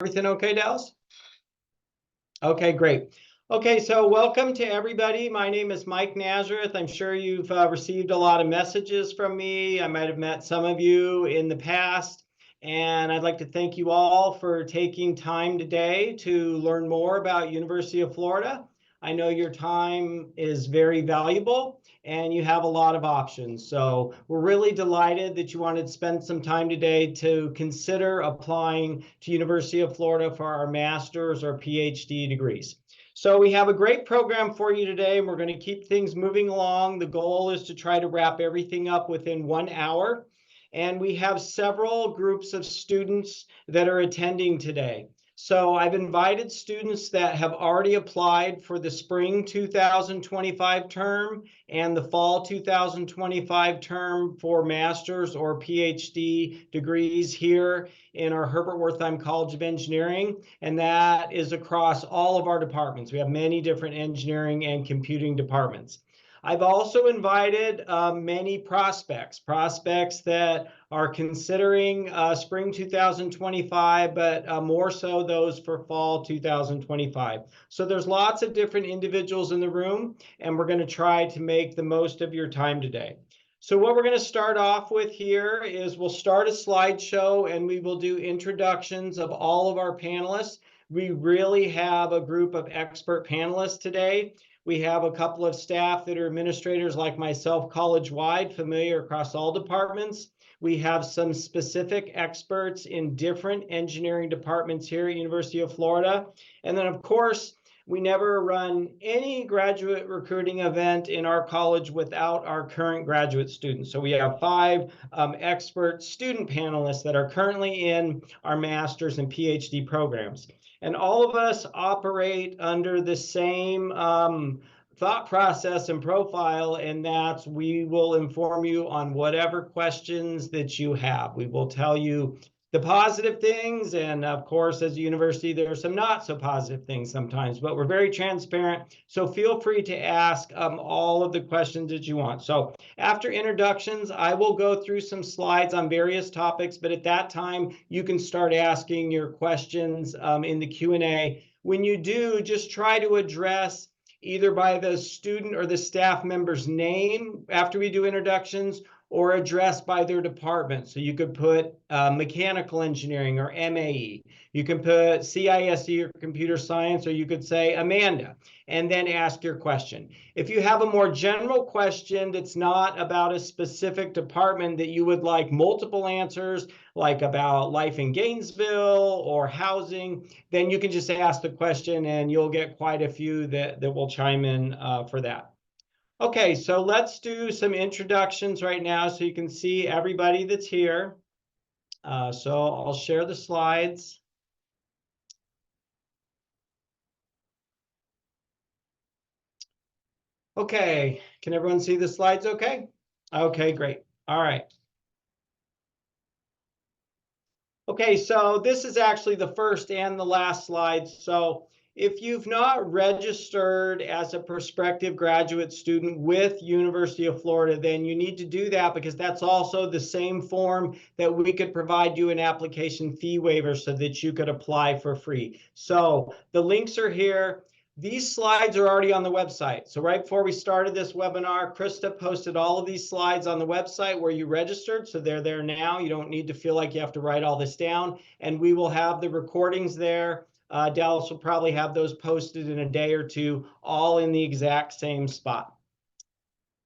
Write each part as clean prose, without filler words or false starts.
Everything okay, Dallas? Okay, great. Okay, so welcome to everybody. My name is Mike Nazareth. I'm sure you've received a lot of messages from me. I might have met some of you in the past, and I'd like to thank you all for taking time today to learn more about University of Florida. I know your time is very valuable and you have a lot of options. So we're really delighted that you wanted to spend some time today to consider applying to University of Florida for our master's or PhD degrees. So we have a great program for you today, and we're going to keep things moving along. The goal is to try to wrap everything up within 1 hour. And we have several groups of students that are attending today. So I've invited students that have already applied for the spring 2025 term and the fall 2025 term for master's or PhD degrees here in our Herbert Wertheim College of Engineering, and that is across all of our departments. We have many different engineering and computing departments. I've also invited many prospects that are considering spring 2025, but more so those for fall 2025. So there's lots of different individuals in the room, and we're going to try to make the most of your time today. So what we're going to start off with here is we'll start a slideshow and we will do introductions of all of our panelists. We really have a group of expert panelists today. We have a couple of staff that are administrators like myself, college-wide, familiar across all departments. We have some specific experts in different engineering departments here at University of Florida. And then, of course, we never run any graduate recruiting event in our college without our current graduate students. So we have 5 expert student panelists that are currently in our master's and PhD programs. And all of us operate under the same thought process and profile, and that's we will inform you on whatever questions that you have. We will tell you the positive things, and of course, as a university, there are some not so positive things sometimes, but we're very transparent. So feel free to ask all of the questions that you want. So after introductions, I will go through some slides on various topics, but at that time, you can start asking your questions in the Q&A. When you do, just try to address either by the student or the staff member's name after we do introductions, or addressed by their department. So you could put mechanical engineering or MAE. You can put CISE or computer science, or you could say Amanda, and then ask your question. If you have a more general question that's not about a specific department that you would like multiple answers, like about life in Gainesville or housing, then you can just ask the question and you'll get quite a few that will chime in for that. Okay, so let's do some introductions right now so you can see everybody that's here. So I'll share the slides. Okay, can everyone see the slides okay? Okay, great. All right. Okay, so this is actually the first and the last slide. So if you've not registered as a prospective graduate student with University of Florida, then you need to do that, because that's also the same form that we could provide you an application fee waiver so that you could apply for free. So the links are here. These slides are already on the website. So right before we started this webinar, Krista posted all of these slides on the website where you registered. So they're there now. You don't need to feel like you have to write all this down. And we will have the recordings there. Dallas will probably have those posted in a day or two, all in the exact same spot.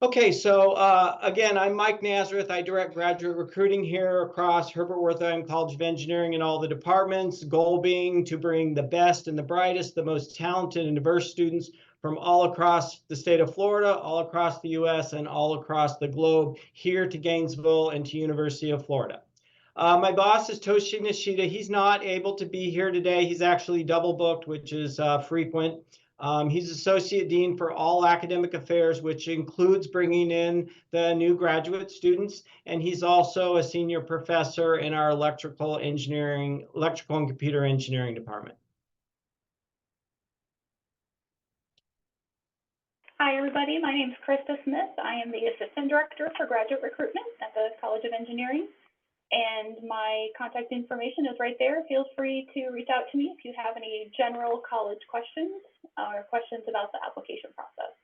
Okay, so again, I'm Mike Nazareth. I direct graduate recruiting here across Herbert Wertheim College of Engineering in all the departments, goal being to bring the best and the brightest, the most talented and diverse students from all across the state of Florida, all across the US, and all across the globe here to Gainesville and to University of Florida. My boss is Toshi Nishida. He's not able to be here today. He's actually double booked, which is frequent. He's Associate Dean for all academic affairs, which includes bringing in the new graduate students. And he's also a senior professor in our electrical and computer engineering department. Hi, everybody. My name is Krista Smith. I am the Assistant Director for Graduate Recruitment at the College of Engineering. and my contact information is right there. Feel free to reach out to me if you have any general college questions or questions about the application process.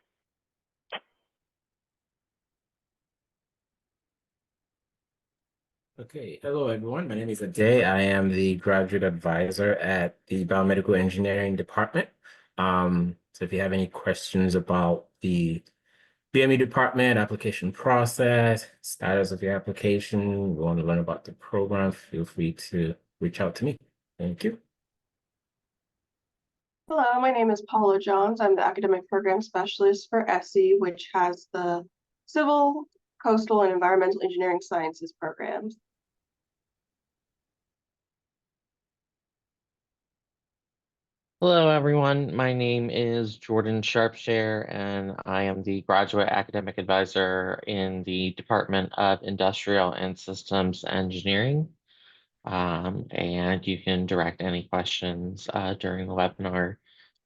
Okay, hello everyone. My name is Ade. I am the graduate advisor at the Biomedical Engineering Department. So if you have any questions about the BME department, application process, status of your application, you want to learn about the program, feel free to reach out to me. Thank you. Hello, my name is Paula Jones. I'm the Academic Program Specialist for ESSE, which has the Civil, Coastal, and Environmental Engineering Sciences programs. Hello, everyone. My name is Jordan Sharpshare, and I am the Graduate Academic Advisor in the Department of Industrial and Systems Engineering. And you can direct any questions during the webinar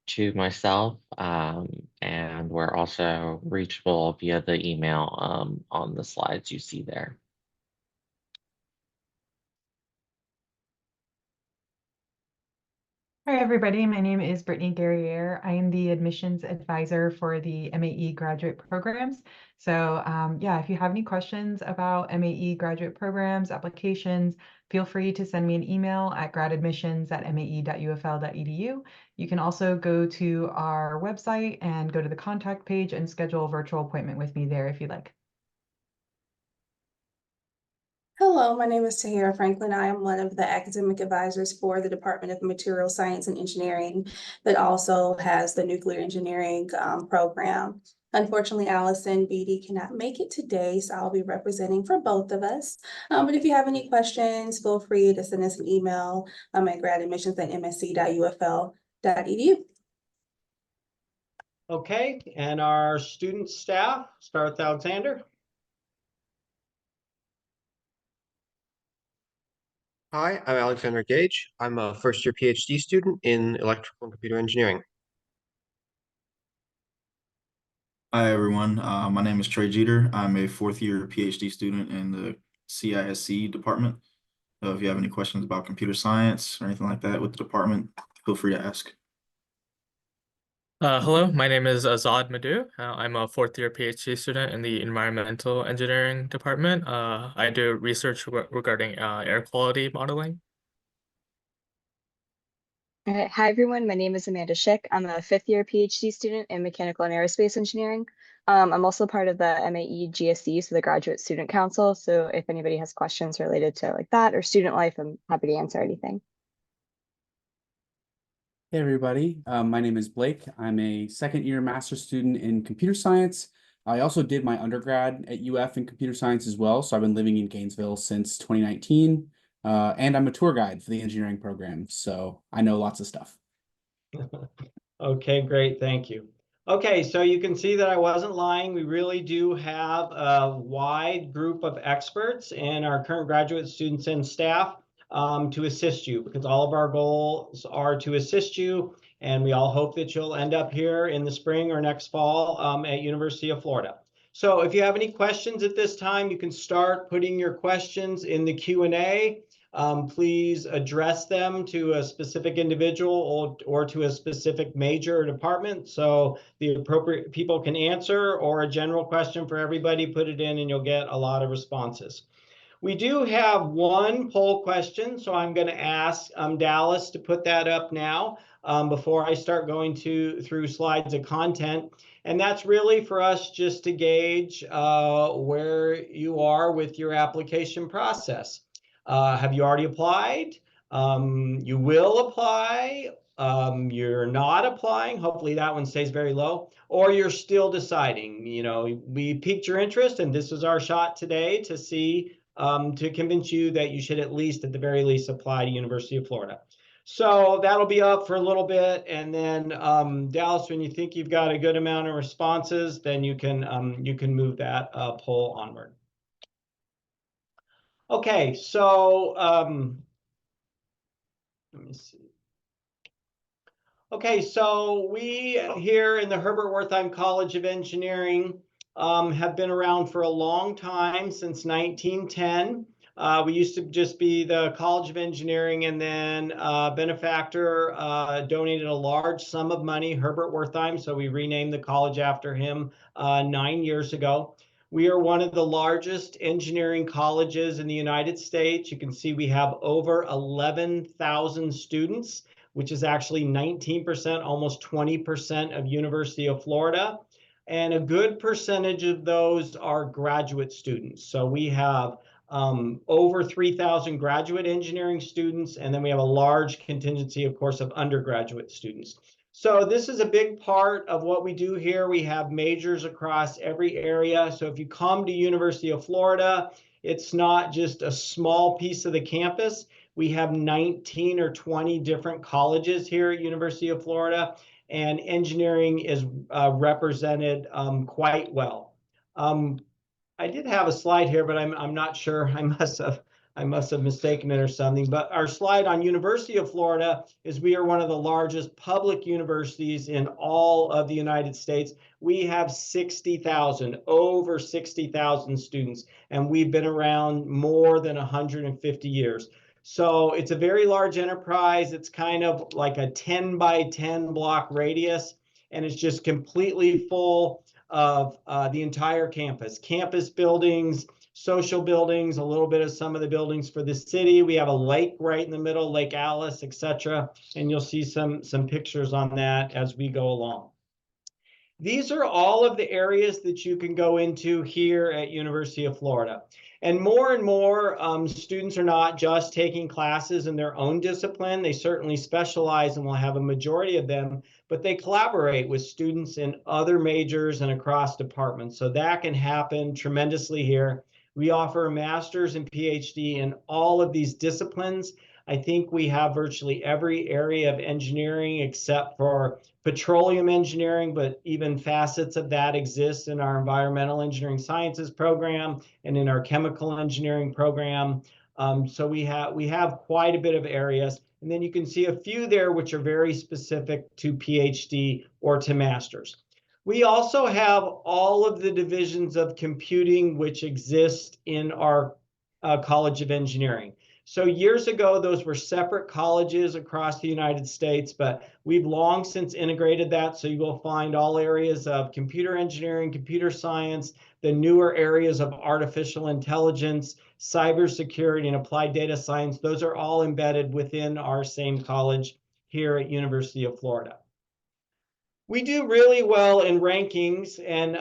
to myself, and we're also reachable via the email on the slides you see there. Hi, everybody. My name is Brittany Guerriere. I am the admissions advisor for the MAE graduate programs. So yeah, if you have any questions about MAE graduate programs, applications, feel free to send me an email at gradadmissions@mae.ufl.edu. You can also go to our website and go to the contact page and schedule a virtual appointment with me there if you'd like. Hello, my name is Tahira Franklin. I am one of the academic advisors for the Department of Material Science and Engineering that also has the nuclear engineering program. Unfortunately, Allison Beatty cannot make it today, so I'll be representing for both of us. But if you have any questions, feel free to send us an email at gradadmissions@msc.ufl.edu. Okay, and our student staff, start with Alexander. Hi, I'm Alexander Gage. I'm a first-year PhD student in electrical and computer engineering. Hi, everyone. My name is Trey Jeter. I'm a fourth-year PhD student in the CISC department. If you have any questions about computer science or anything like that with the department, feel free to ask. Hello, my name is Azad Madhu. I'm a fourth-year PhD student in the Environmental Engineering Department. I do research regarding air quality modeling. All right. Hi, everyone. My name is Amanda Schick. I'm a fifth-year PhD student in Mechanical and Aerospace Engineering. I'm also part of the MAE GSE, so the Graduate Student Council. So if anybody has questions related to like that or student life, I'm happy to answer anything. Hey everybody, my name is Blake. I'm a second-year master's student in computer science. I also did my undergrad at UF in computer science as well, so I've been living in Gainesville since 2019, and I'm a tour guide for the engineering program, so I know lots of stuff. Okay, great, thank you. Okay, so you can see that I wasn't lying. We really do have a wide group of experts and our current graduate students and staff to assist you, because all of our goals are to assist you, and we all hope that you'll end up here in the spring or next fall at University of Florida. So if you have any questions at this time, you can start putting your questions in the Q&A. Please address them to a specific individual or to a specific major or department so the appropriate people can answer, or a general question for everybody, put it in and you'll get a lot of responses. We do have one poll question, so I'm going to ask Dallas to put that up now before I start going through slides of content. And that's really for us just to gauge where you are with your application process. Have you already applied? You will apply. You're not applying. Hopefully that one stays very low. Or you're still deciding. You know, we piqued your interest, and this is our shot today to see to convince you that you should at the very least apply to University of Florida. So that'll be up for a little bit, and then Dallas, when you think you've got a good amount of responses, then you can move that poll onward. Okay, so let me see. Okay, so we here in the Herbert Wertheim College of Engineering have been around for a long time, since 1910. We used to just be the College of Engineering, and then benefactor donated a large sum of money, Herbert Wertheim, so we renamed the college after him 9 years ago. We are one of the largest engineering colleges in the United States. You can see we have over 11,000 students, which is actually 19%, almost 20% of University of Florida. And a good percentage of those are graduate students. So we have over 3,000 graduate engineering students, and then we have a large contingency, of course, of undergraduate students. So this is a big part of what we do here. We have majors across every area. So if you come to University of Florida, it's not just a small piece of the campus. We have 19 or 20 different colleges here at University of Florida, and engineering is represented quite well. I did have a slide here, but I'm not sure. I must have mistaken it or something. But our slide on University of Florida is we are one of the largest public universities in all of the United States. We have 60,000, over 60,000 students, and we've been around more than 150 years. So it's a very large enterprise. It's kind of like a 10 by 10 block radius, and it's just completely full of the entire campus buildings, social buildings, a little bit of some of the buildings for the city. We have a lake right in the middle, Lake Alice, etc. And you'll see some pictures on that as we go along. These are all of the areas that you can go into here at University of Florida. And more students are not just taking classes in their own discipline. They certainly specialize and will have a majority of them, but they collaborate with students in other majors and across departments. So that can happen tremendously here. We offer a master's and PhD in all of these disciplines. I think we have virtually every area of engineering except for petroleum engineering, but even facets of that exist in our environmental engineering sciences program and in our chemical engineering program. So we have quite a bit of areas. And then you can see a few there which are very specific to PhD or to master's. We also have all of the divisions of computing which exist in our College of Engineering. So years ago, those were separate colleges across the United States, but we've long since integrated that. So you will find all areas of computer engineering, computer science, the newer areas of artificial intelligence, cybersecurity, and applied data science. Those are all embedded within our same college here at University of Florida. We do really well in rankings, and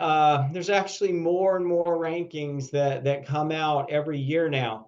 there's actually more and more rankings that come out every year now.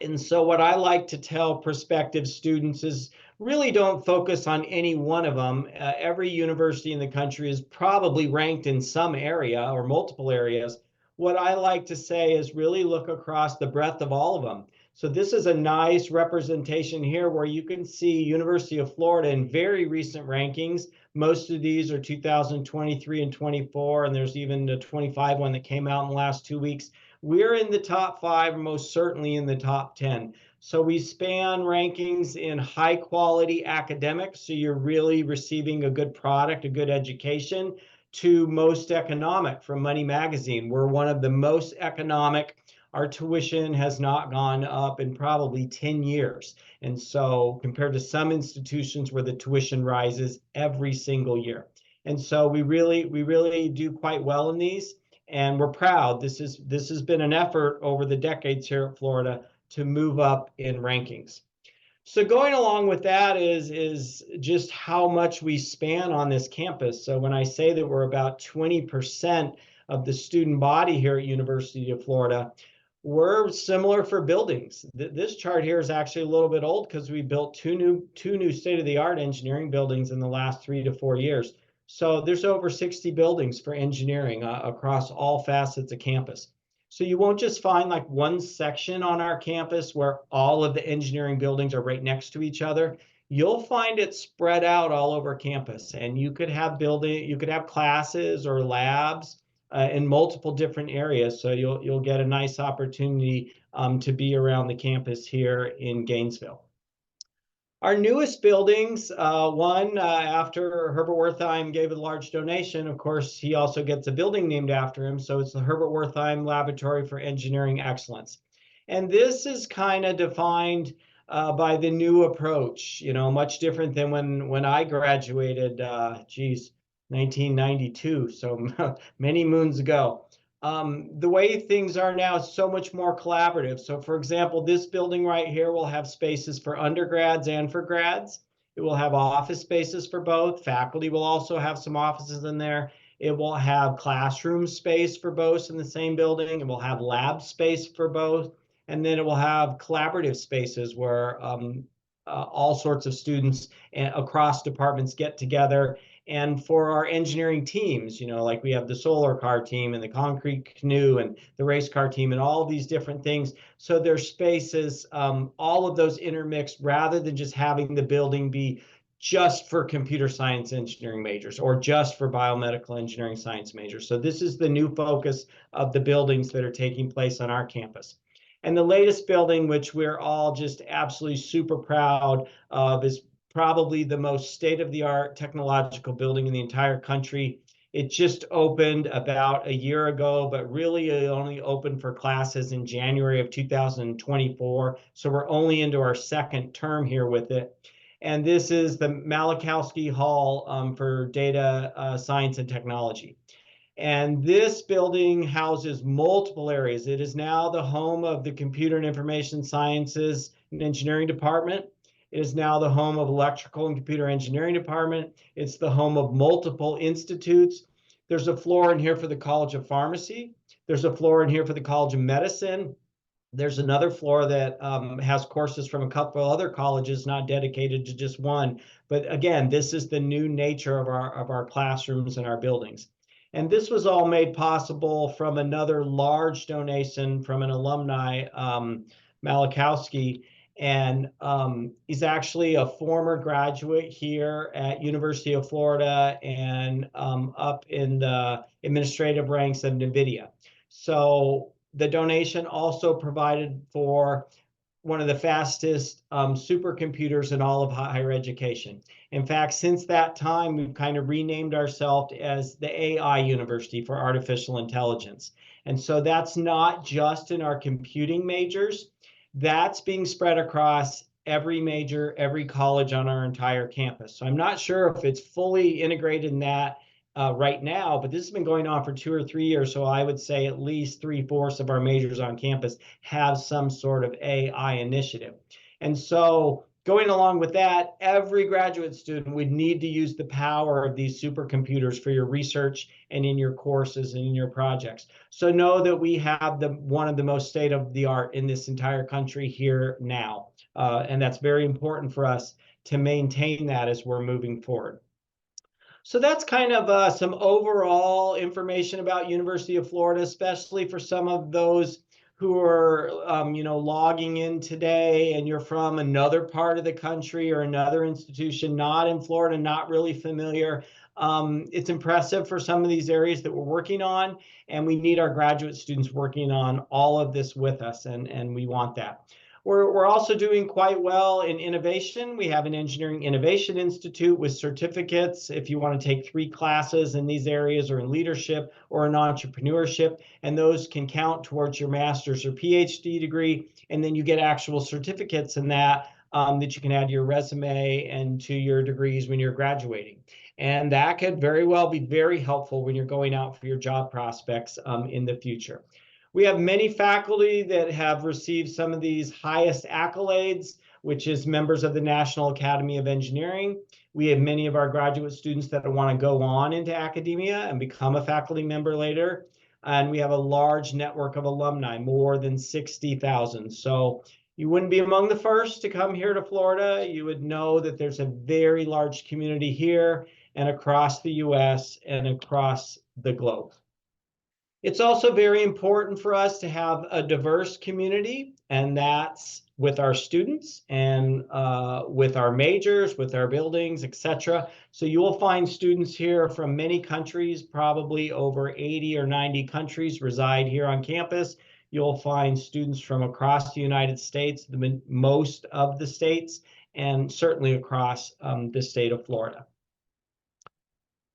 And so what I like to tell prospective students is really don't focus on any one of them. Every university in the country is probably ranked in some area or multiple areas. What I like to say is really look across the breadth of all of them. So this is a nice representation here where you can see University of Florida in very recent rankings. Most of these are 2023 and 24, and there's even the 25 one that came out in the last 2 weeks. We're in the top 5, most certainly in the top 10. So we span rankings in high quality academics, so you're really receiving a good product, a good education, to most economic from Money Magazine. We're one of the most economic. Our tuition has not gone up in probably 10 years. And so compared to some institutions where the tuition rises every single year. And so we really do quite well in these. And we're proud. This has been an effort over the decades here at Florida to move up in rankings. So going along with that is just how much we span on this campus. So when I say that we're about 20% of the student body here at University of Florida, we're similar for buildings. This chart here is actually a little bit old because we built two new state-of-the-art engineering buildings in the last 3 to 4 years. So there's over 60 buildings for engineering across all facets of campus. So you won't just find like one section on our campus where all of the engineering buildings are right next to each other. You'll find it spread out all over campus, and you could have classes or labs in multiple different areas. So you'll get a nice opportunity to be around the campus here in Gainesville. Our newest buildings, after Herbert Wertheim gave a large donation, of course, he also gets a building named after him. So it's the Herbert Wertheim Laboratory for Engineering Excellence. And this is kind of defined by the new approach, much different than when I graduated, 1992, so many moons ago. The way things are now is so much more collaborative. So for example, this building right here will have spaces for undergrads and for grads. It will have office spaces for both. Faculty will also have some offices in there. It will have classroom space for both in the same building. It will have lab space for both. And then it will have collaborative spaces where all sorts of students across departments get together. And for our engineering teams, like we have the solar car team and the concrete canoe and the race car team and all of these different things. So there's spaces, all of those intermixed, rather than just having the building be just for computer science engineering majors or just for biomedical engineering science majors. So this is the new focus of the buildings that are taking place on our campus. And the latest building, which we're all just absolutely super proud of, is probably the most state-of-the-art technological building in the entire country. It just opened about a year ago, but really it only opened for classes in January of 2024. So we're only into our second term here with it. And this is the Malachowski Hall for Data Science and Technology. And this building houses multiple areas. It is now the home of the Computer and Information Sciences and Engineering Department. It is now the home of Electrical and Computer Engineering Department. It's the home of multiple institutes. There's a floor in here for the College of Pharmacy. There's a floor in here for the College of Medicine. There's another floor that has courses from a couple of other colleges, not dedicated to just one. But again, this is the new nature of our classrooms and our buildings. And this was all made possible from another large donation from an alumni, Malachowski. And he's actually a former graduate here at University of Florida and up in the administrative ranks of NVIDIA. So the donation also provided for one of the fastest supercomputers in all of higher education. In fact, since that time, we've kind of renamed ourselves as the AI University for Artificial Intelligence. And so that's not just in our computing majors. That's being spread across every major, every college on our entire campus. So I'm not sure if it's fully integrated in that right now, but this has been going on for 2 or 3 years. So I would say at least 3/4 of our majors on campus have some sort of AI initiative. And so going along with that, every graduate student would need to use the power of these supercomputers for your research and in your courses and in your projects. So know that we have one of the most state-of-the-art in this entire country here now. And that's very important for us to maintain that as we're moving forward. So that's kind of some overall information about University of Florida, especially for some of those who are, logging in today and you're from another part of the country or another institution, not in Florida, not really familiar. It's impressive for some of these areas that we're working on, and we need our graduate students working on all of this with us, and we want that. We're also doing quite well in innovation. We have an Engineering Innovation Institute with certificates if you want to take 3 classes in these areas, or in leadership or in entrepreneurship, and those can count towards your master's or PhD degree, and then you get actual certificates in that that you can add to your resume and to your degrees when you're graduating. And that could very well be very helpful when you're going out for your job prospects in the future. We have many faculty that have received some of these highest accolades, which is members of the National Academy of Engineering. We have many of our graduate students that want to go on into academia and become a faculty member later. And we have a large network of alumni, more than 60,000. So you wouldn't be among the first to come here to Florida. You would know that there's a very large community here and across the US and across the globe. It's also very important for us to have a diverse community, and that's with our students and with our majors, with our buildings, etc. So you will find students here from many countries, probably over 80 or 90 countries reside here on campus. You'll find students from across the United States, most of the states, and certainly across the state of Florida.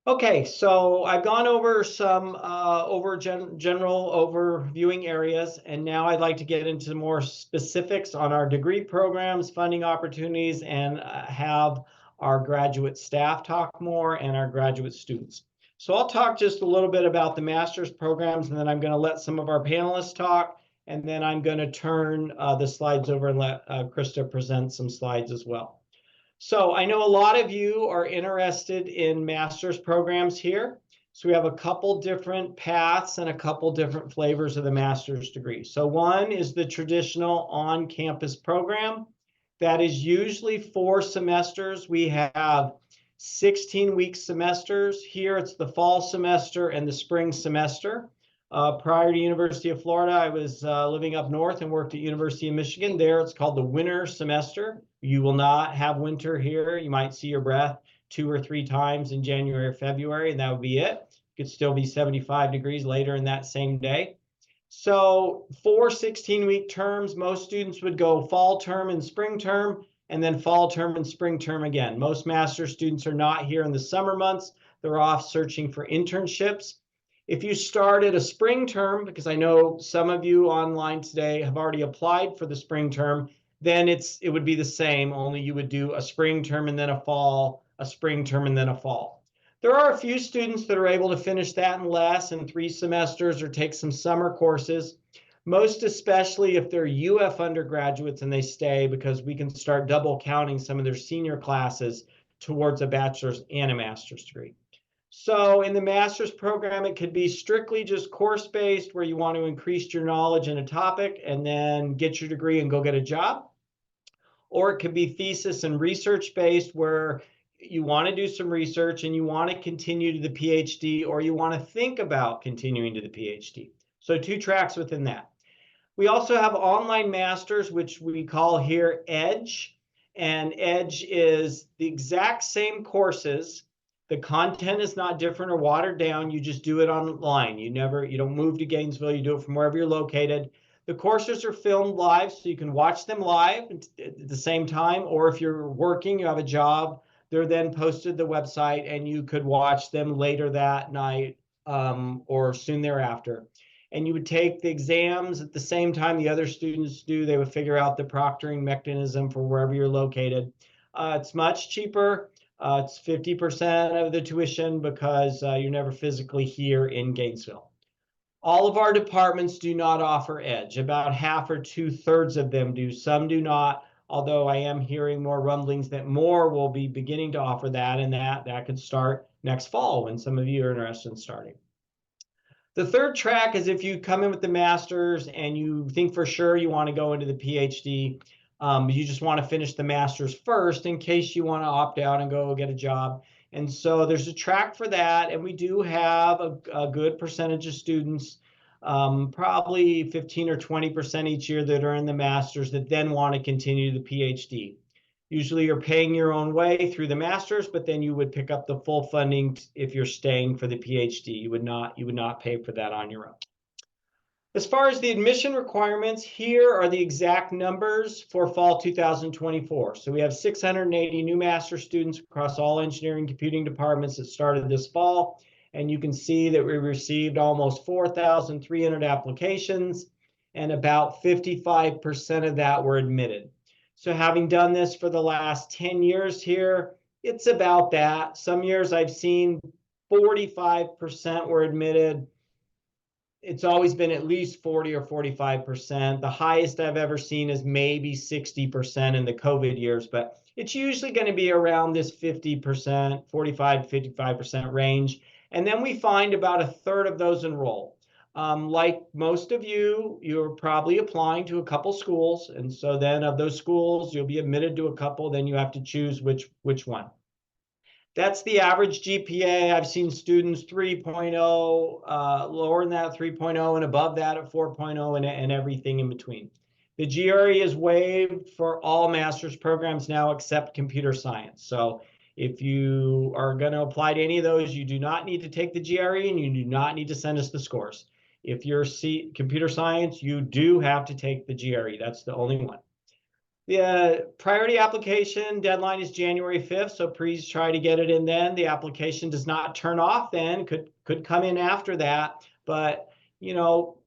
Okay, so I've gone over some general overviewing areas, and now I'd like to get into more specifics on our degree programs, funding opportunities, and have our graduate staff talk more and our graduate students. So I'll talk just a little bit about the master's programs, and then I'm going to let some of our panelists talk, and then I'm going to turn the slides over and let Krista present some slides as well. So I know a lot of you are interested in master's programs here. So we have a couple different paths and a couple different flavors of the master's degree. So one is the traditional on-campus program. That is usually 4 semesters. We have 16-week semesters. Here it's the fall semester and the spring semester. Prior to University of Florida, I was living up north and worked at University of Michigan. There it's called the winter semester. You will not have winter here. You might see your breath 2 or 3 times in January or February, and that would be it. It could still be 75 degrees later in that same day. So 4 16-week terms, most students would go fall term and spring term, and then fall term and spring term again. Most master's students are not here in the summer months. They're off searching for internships. If you started a spring term, because I know some of you online today have already applied for the spring term, then it would be the same, only you would do a spring term and then a fall, a spring term and then a fall. There are a few students that are able to finish that in less, in 3 semesters, or take some summer courses, most especially if they're UF undergraduates and they stay, because we can start double counting some of their senior classes towards a bachelor's and a master's degree. So in the master's program, it could be strictly just course-based, where you want to increase your knowledge in a topic and then get your degree and go get a job. Or it could be thesis and research-based, where you want to do some research and you want to continue to the PhD, or you want to think about continuing to the PhD. So 2 tracks within that. We also have online masters, which we call here EDGE. And EDGE is the exact same courses. The content is not different or watered down. You just do it online. You don't move to Gainesville. You do it from wherever you're located. The courses are filmed live, so you can watch them live at the same time. Or if you're working, you have a job, they're then posted to the website, and you could watch them later that night or soon thereafter. And you would take the exams at the same time the other students do. They would figure out the proctoring mechanism for wherever you're located. It's much cheaper. It's 50% of the tuition, because you're never physically here in Gainesville. All of our departments do not offer EDGE. About half or 2/3 of them do. Some do not, although I am hearing more rumblings that more will be beginning to offer that, and that could start next fall when some of you are interested in starting. The third track is if you come in with the master's and you think for sure you want to go into the PhD, you just want to finish the master's first in case you want to opt out and go get a job. And so there's a track for that, and we do have a good percentage of students, probably 15 or 20% each year, that are in the master's that then want to continue the PhD. Usually you're paying your own way through the master's, but then you would pick up the full funding if you're staying for the PhD. You would not pay for that on your own. As far as the admission requirements, here are the exact numbers for fall 2024. So we have 680 new master students across all engineering computing departments that started this fall. And you can see that we received almost 4,300 applications, and about 55% of that were admitted. So having done this for the last 10 years here, it's about that. Some years I've seen 45% were admitted. It's always been at least 40 or 45%. The highest I've ever seen is maybe 60% in the COVID years, but it's usually going to be around this 50%, 45 to 55% range. And then we find about 1/3 of those enroll. Like most of you, you're probably applying to a couple schools. And so then of those schools, you'll be admitted to a couple, then you have to choose which one. That's the average GPA. I've seen students 3.0, lower than that 3.0, and above that at 4.0, and everything in between. The GRE is waived for all master's programs now except computer science. So if you are going to apply to any of those, you do not need to take the GRE, and you do not need to send us the scores. If you're computer science, you do have to take the GRE. That's the only one. The priority application deadline is January 5th, so please try to get it in then. The application does not turn off then, could come in after that. But, you know,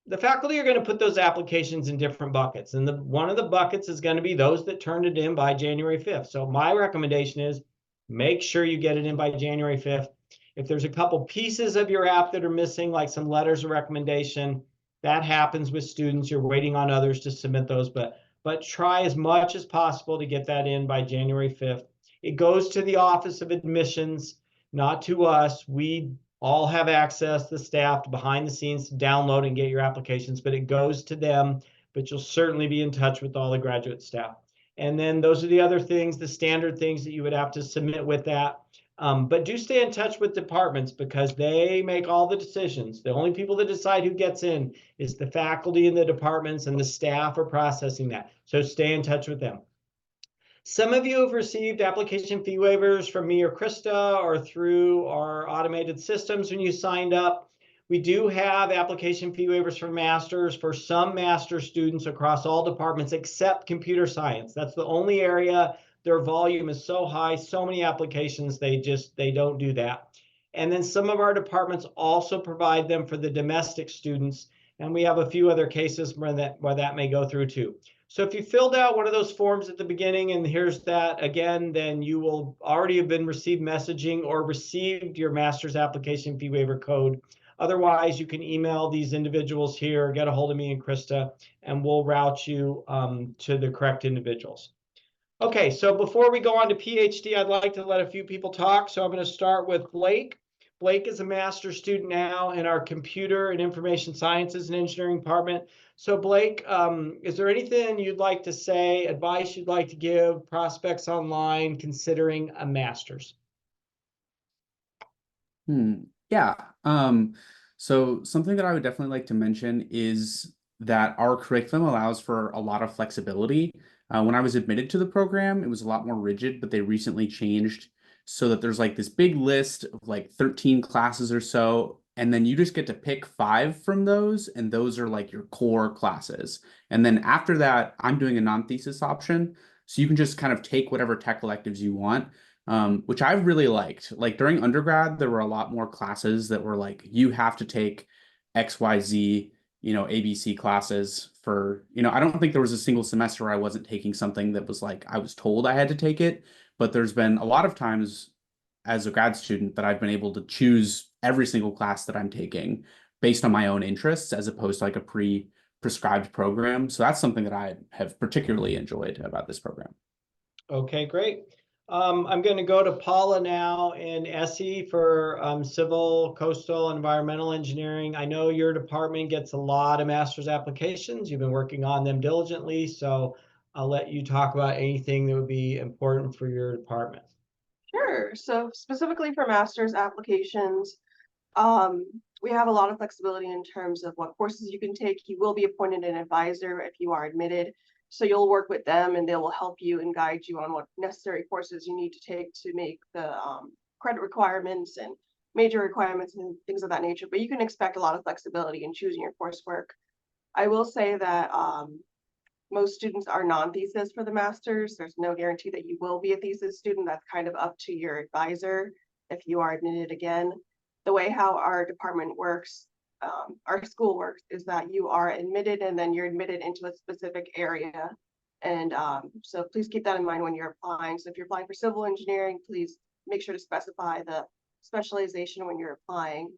the faculty are going to put those applications in different buckets. And one of the buckets is going to be those that turned it in by January 5th. So my recommendation is make sure you get it in by January 5th. If there's a couple pieces of your app that are missing, like some letters of recommendation, that happens with students. You're waiting on others to submit those, but try as much as possible to get that in by January 5th. It goes to the Office of Admissions, not to us. We all have access, the staff, behind the scenes to download and get your applications, but it goes to them. But you'll certainly be in touch with all the graduate staff. And then those are the other things, the standard things that you would have to submit with that. But do stay in touch with departments because they make all the decisions. The only people that decide who gets in is the faculty in the departments, and the staff are processing that. So stay in touch with them. Some of you have received application fee waivers from me or Krista or through our automated systems when you signed up. We do have application fee waivers for masters for some master students across all departments except computer science. That's the only area their volume is so high, so many applications, they don't do that. And then some of our departments also provide them for the domestic students. And we have a few other cases where that may go through too. So if you filled out one of those forms at the beginning and here's that again, then you will already have been received messaging or received your master's application fee waiver code. Otherwise, you can email these individuals here, get a hold of me and Krista, and we'll route you to the correct individuals. Okay, so before we go on to PhD, I'd like to let a few people talk. So I'm going to start with Blake. Blake is a master's student now in our Computer and Information Sciences and Engineering department. So Blake, is there anything you'd like to say, advice you'd like to give prospects online considering a master's? Yeah. So something that I would definitely like to mention is that our curriculum allows for a lot of flexibility. When I was admitted to the program, it was a lot more rigid, but they recently changed so that there's like this big list of like 13 classes or so, and then you just get to pick 5 from those, and those are like your core classes. And then after that, I'm doing a non-thesis option, so you can just kind of take whatever tech electives you want, which I really liked. Like during undergrad, there were a lot more classes that were like, you have to take XYZ, ABC classes for, I don't think there was a single semester where I wasn't taking something that was like, I was told I had to take it, but there's been a lot of times as a grad student that I've been able to choose every single class that I'm taking based on my own interests as opposed to like a prescribed program. So that's something that I have particularly enjoyed about this program. Okay, great. I'm going to go to Paula now in SE for Civil, Coastal, and Environmental Engineering. I know your department gets a lot of master's applications. You've been working on them diligently, so I'll let you talk about anything that would be important for your department. Sure. So specifically for master's applications, we have a lot of flexibility in terms of what courses you can take. You will be appointed an advisor if you are admitted. So you'll work with them and they will help you and guide you on what necessary courses you need to take to make the credit requirements and major requirements and things of that nature. But you can expect a lot of flexibility in choosing your coursework. I will say that most students are non-thesis for the master's. There's no guarantee that you will be a thesis student. That's kind of up to your advisor if you are admitted again. The way how our department works, our school works, is that you are admitted and then you're admitted into a specific area. And so please keep that in mind when you're applying. So if you're applying for civil engineering, please make sure to specify the specialization when you're applying.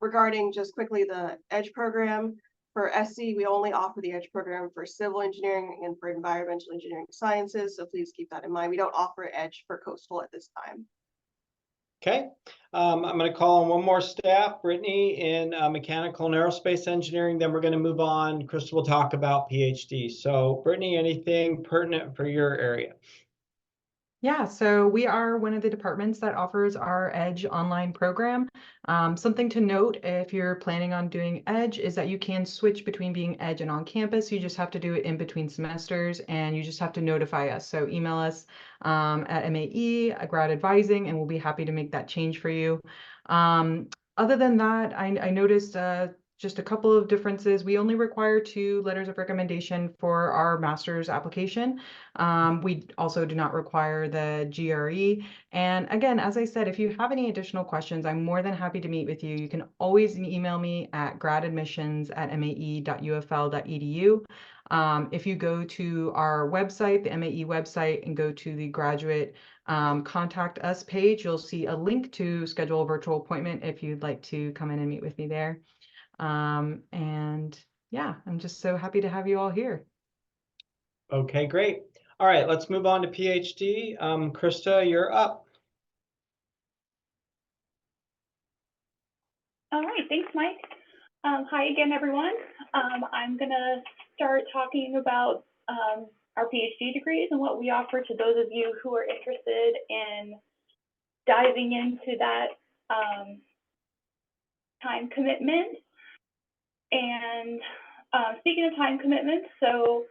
Regarding just quickly the EDGE program, for SC, we only offer the EDGE program for civil engineering and for environmental engineering sciences. So please keep that in mind. We don't offer EDGE for coastal at this time. Okay, I'm going to call on one more staff, Brittany in mechanical and aerospace engineering. Then we're going to move on. Krista will talk about PhD. So Brittany, anything pertinent for your area? Yeah, so we are one of the departments that offers our EDGE online program. Something to note if you're planning on doing EDGE is that you can switch between being EDGE and on campus. You just have to do it in between semesters and you just have to notify us. So email us at MAE, Grad Advising, and we'll be happy to make that change for you. Other than that, I noticed just a couple of differences. We only require 2 letters of recommendation for our master's application. We also do not require the GRE. And again, as I said, if you have any additional questions, I'm more than happy to meet with you. You can always email me at gradadmissions@mae.ufl.edu. If you go to our website, the MAE website, and go to the graduate contact us page, you'll see a link to schedule a virtual appointment if you'd like to come in and meet with me there. And yeah, I'm just so happy to have you all here. Okay, great. All right, let's move on to PhD. Krista, you're up. All right, thanks, Mike. Hi again, everyone. I'm gonna start talking about our PhD degrees and what we offer to those of you who are interested in diving into that time commitment. And speaking of time commitment, so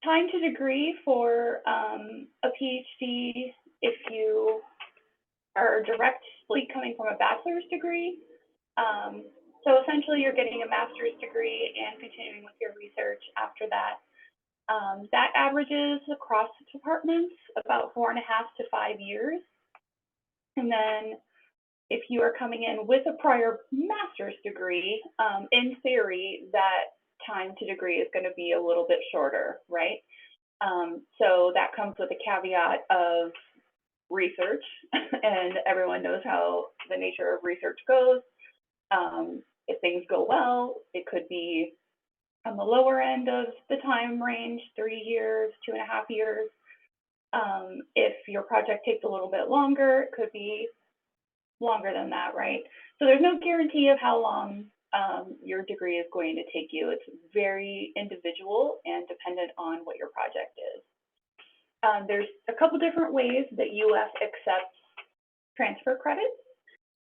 time to degree for a PhD, if you are directly coming from a bachelor's degree. So essentially you're getting a master's degree and continuing with your research after that. That averages across departments about 4.5 to 5 years. And then if you are coming in with a prior master's degree, in theory, that time to degree is going to be a little bit shorter, right? So that comes with a caveat of research, and everyone knows how the nature of research goes. If things go well, it could be on the lower end of the time range, 3 years, 2.5 years. If your project takes a little bit longer, it could be longer than that, right? So there's no guarantee of how long your degree is going to take you. It's very individual and dependent on what your project is. There's a couple different ways that UF accepts transfer credits.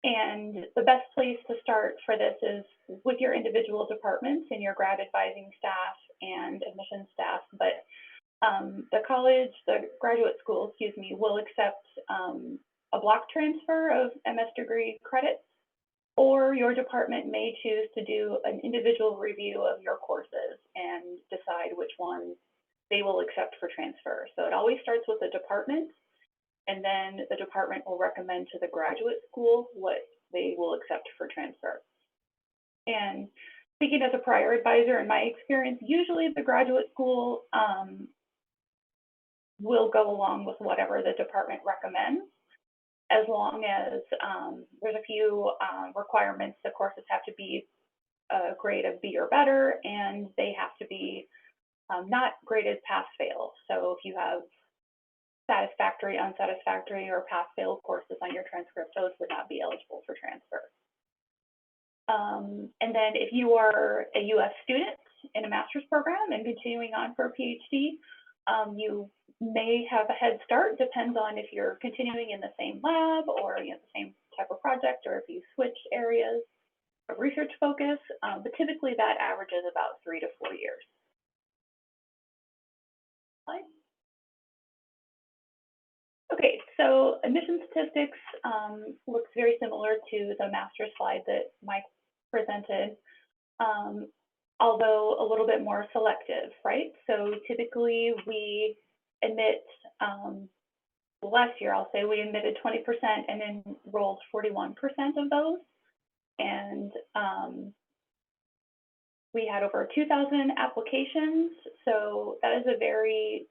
And the best place to start for this is with your individual departments and your grad advising staff and admissions staff. But the graduate school, will accept a block transfer of MS degree credits, or your department may choose to do an individual review of your courses and decide which ones they will accept for transfer. So it always starts with the department, and then the department will recommend to the graduate school what they will accept for transfer. And speaking as a prior advisor, in my experience, usually the graduate school will go along with whatever the department recommends, as long as there's a few requirements. The courses have to be a grade of B or better, and they have to be not graded pass-fail. So if you have satisfactory, unsatisfactory, or pass-fail courses on your transcript, those would not be eligible for transfer. And then if you are a US student in a master's program and continuing on for a PhD, you may have a head start. Depends on if you're continuing in the same lab or the same type of project, or if you switch areas of research focus. But typically that averages about 3 to 4 years. Okay, so admission statistics looks very similar to the master slide that Mike presented, although a little bit more selective, right? So typically we admit, last year I'll say we admitted 20% and enrolled 41% of those. And we had over 2,000 applications. So that is a very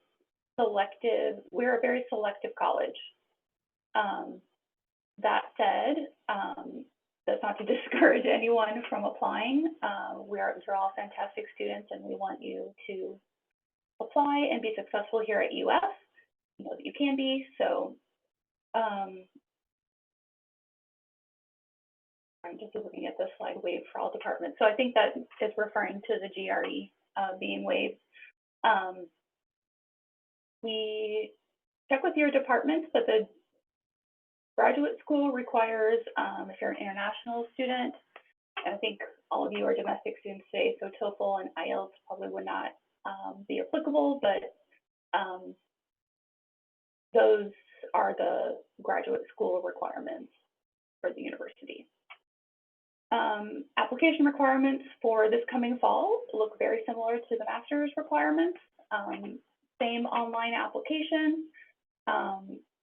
selective, we're a very selective college. That said, that's not to discourage anyone from applying. They're all fantastic students, and we want you to apply and be successful here at UF. You know that you can be. So I'm just looking at the slide waived for all departments. So I think that is referring to the GRE being waived. We check with your departments, but the graduate school requires, if you're an international student, and I think all of you are domestic students today, so TOEFL and IELTS probably would not be applicable, but those are the graduate school requirements for the university. Application requirements for this coming fall look very similar to the master's requirements. Same online application.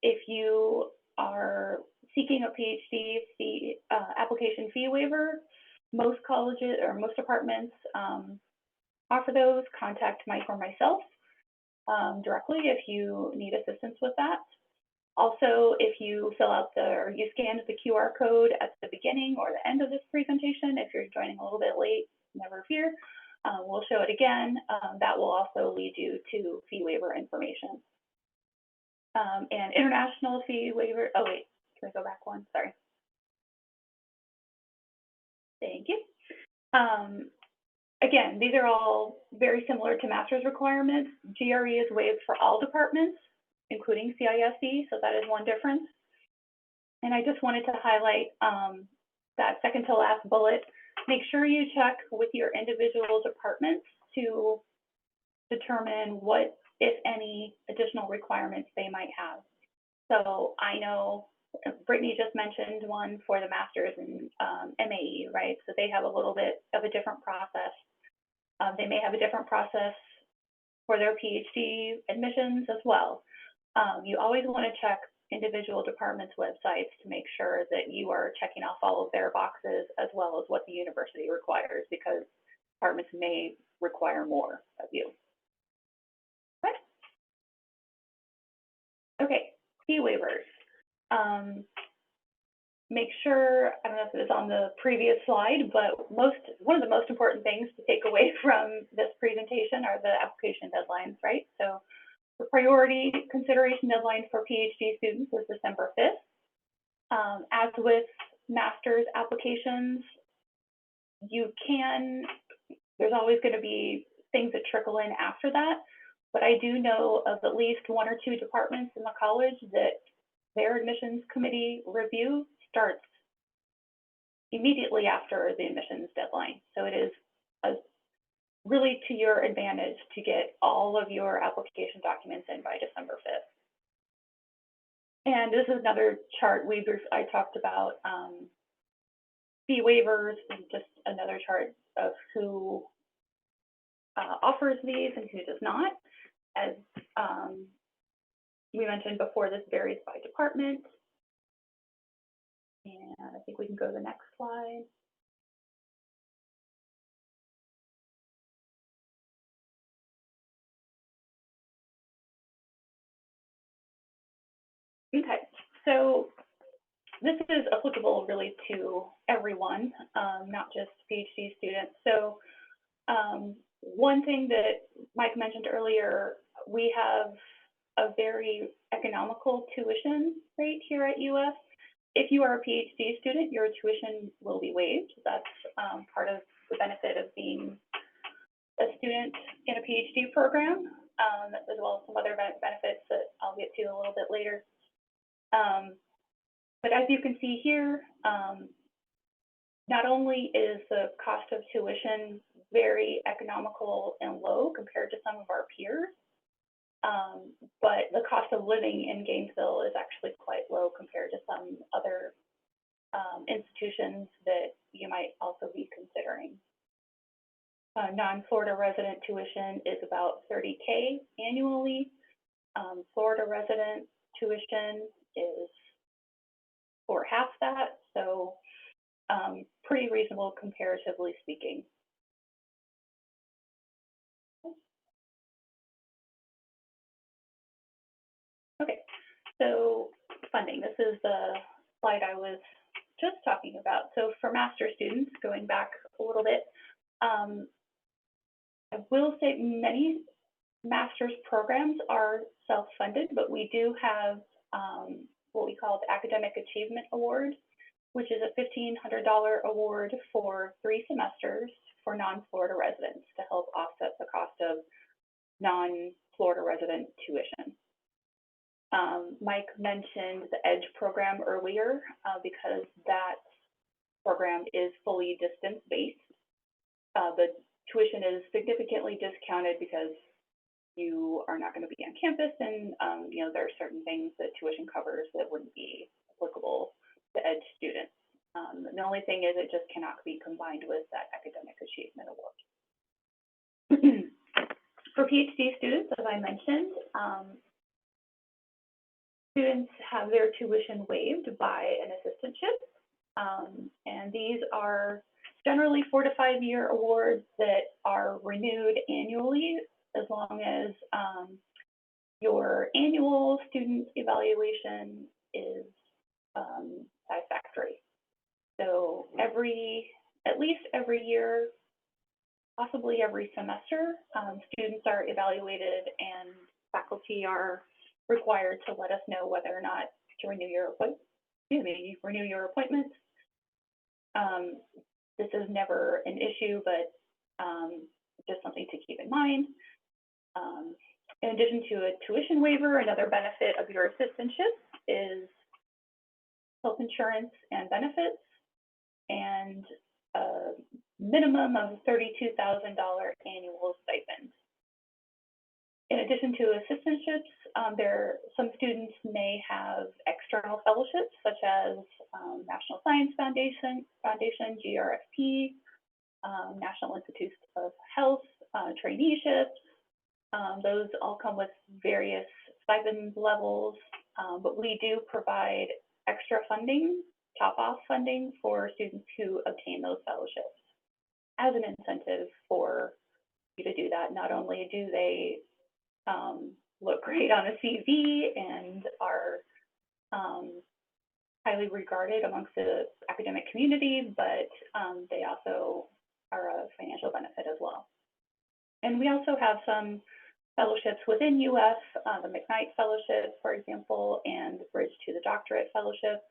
If you are seeking a PhD fee, application fee waiver, most colleges or most departments offer those. Contact Mike or myself directly if you need assistance with that. Also, if you fill out or you scan the QR code at the beginning or the end of this presentation, if you're joining a little bit late, never fear, we'll show it again. That will also lead you to fee waiver information. And international fee waiver, oh wait, can we go back one? Sorry. Thank you. Again, these are all very similar to master's requirements. GRE is waived for all departments, including CISE, so that is one difference. And I just wanted to highlight that second to last bullet. Make sure you check with your individual departments to determine what, if any, additional requirements they might have. So I know Brittany just mentioned one for the master's in MAE, right? So they have a little bit of a different process. They may have a different process for their PhD admissions as well. You always want to check individual departments' websites to make sure that you are checking off all of their boxes as well as what the university requires, because departments may require more of you. Okay, fee waivers. Make sure, I don't know if it was on the previous slide, but one of the most important things to take away from this presentation are the application deadlines, right? So the priority consideration deadline for PhD students is December 5th. As with master's applications, there's always going to be things that trickle in after that, but I do know of at least one or two departments in the college that their admissions committee review starts immediately after the admissions deadline. So it is really to your advantage to get all of your application documents in by December 5th. And this is another chart I talked about fee waivers, and just another chart of who offers these and who does not. As we mentioned before, this varies by department. And I think we can go to the next slide. Okay, so this is applicable really to everyone, not just PhD students. So one thing that Mike mentioned earlier, we have a very economical tuition rate here at UF. If you are a PhD student, your tuition will be waived. That's part of the benefit of being a student in a PhD program, as well as some other benefits that I'll get to a little bit later. But as you can see here, not only is the cost of tuition very economical and low compared to some of our peers, but the cost of living in Gainesville is actually quite low compared to some other institutions that you might also be considering. Non-Florida resident tuition is about $30K annually. Florida resident tuition is for half that, so pretty reasonable comparatively speaking. Okay, so funding. This is the slide I was just talking about. So for master students, going back a little bit, I will say many master's programs are self-funded, but we do have what we call the Academic Achievement Award, which is a $1,500 award for 3 semesters for non-Florida residents to help offset the cost of non-Florida resident tuition. Mike mentioned the EDGE program earlier because that program is fully distance-based. The tuition is significantly discounted because you are not going to be on campus, and there are certain things that tuition covers that wouldn't be applicable to EDGE students. The only thing is it just cannot be combined with that academic achievement award. For PhD students, as I mentioned, students have their tuition waived by an assistantship. And these are generally 4 to 5 year awards that are renewed annually as long as your annual student evaluation is satisfactory. So at least every year, possibly every semester, students are evaluated and faculty are required to let us know whether or not to renew your appointments. This is never an issue, but just something to keep in mind. In addition to a tuition waiver, another benefit of your assistantship is health insurance and benefits, and a minimum of $32,000 annual stipend. In addition to assistantships, some students may have external fellowships such as National Science Foundation, GRFP, National Institutes of Health, traineeships. Those all come with various stipend levels, but we do provide extra funding, top-off funding for students who obtain those fellowships as an incentive for you to do that. Not only do they look great on a CV and are highly regarded amongst the academic community, but they also are a financial benefit as well. And we also have some fellowships within UF, the McKnight Fellowship, for example, and the Bridge to the Doctorate Fellowship.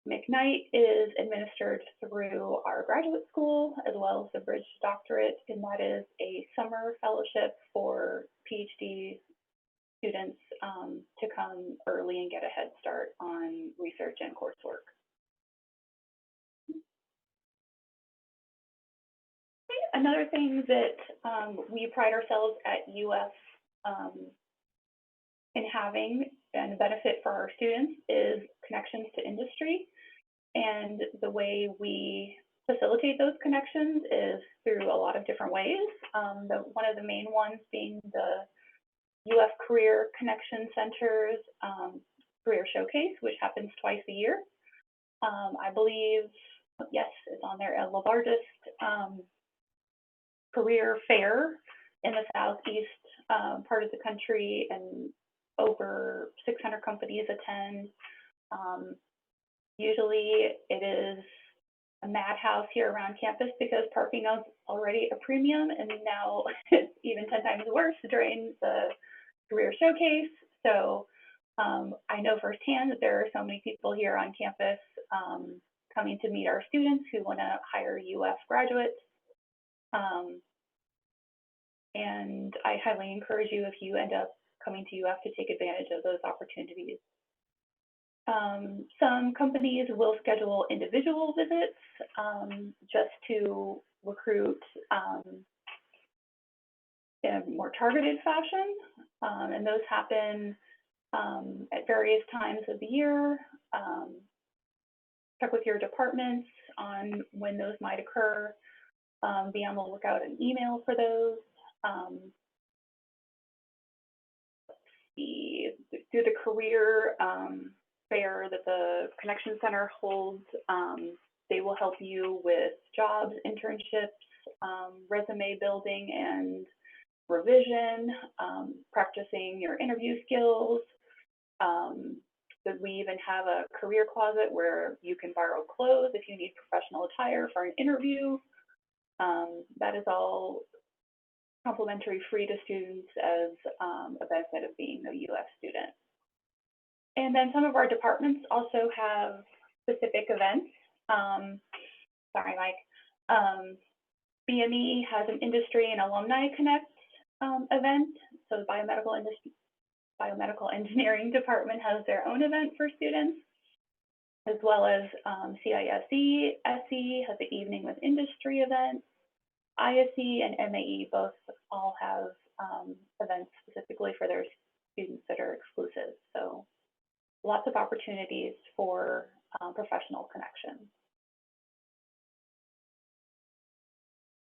McKnight is administered through our graduate school as well as the Bridge to Doctorate, and that is a summer fellowship for PhD students to come early and get a head start on research and coursework. Another thing that we pride ourselves at UF in having and benefit for our students is connections to industry. And the way we facilitate those connections is through a lot of different ways. One of the main ones being the UF Career Connection Center's Career Showcase, which happens twice a year. I believe, yes, it's on there, the largest career fair in the southeast part of the country, and over 600 companies attend. Usually it is a madhouse here around campus because parking is already a premium, and now it's even 10 times worse during the career showcase. So I know firsthand that there are so many people here on campus coming to meet our students who want to hire UF graduates. And I highly encourage you, if you end up coming to UF, to take advantage of those opportunities. Some companies will schedule individual visits just to recruit in a more targeted fashion, and those happen at various times of the year. Check with your departments on when those might occur. Be on the lookout and email for those. Through the career fair that the Connection Center holds, they will help you with jobs, internships, resume building and revision, practicing your interview skills. We even have a career closet where you can borrow clothes if you need professional attire for an interview. That is all complimentary, free to students as a benefit of being a UF student. And then some of our departments also have specific events. Sorry, Mike. BME has an Industry and Alumni Connect event. So the Biomedical Engineering Department has their own event for students, as well as CISE, SE has the Evening with Industry event. ISE and MAE both all have events specifically for their students that are exclusive. So lots of opportunities for professional connections.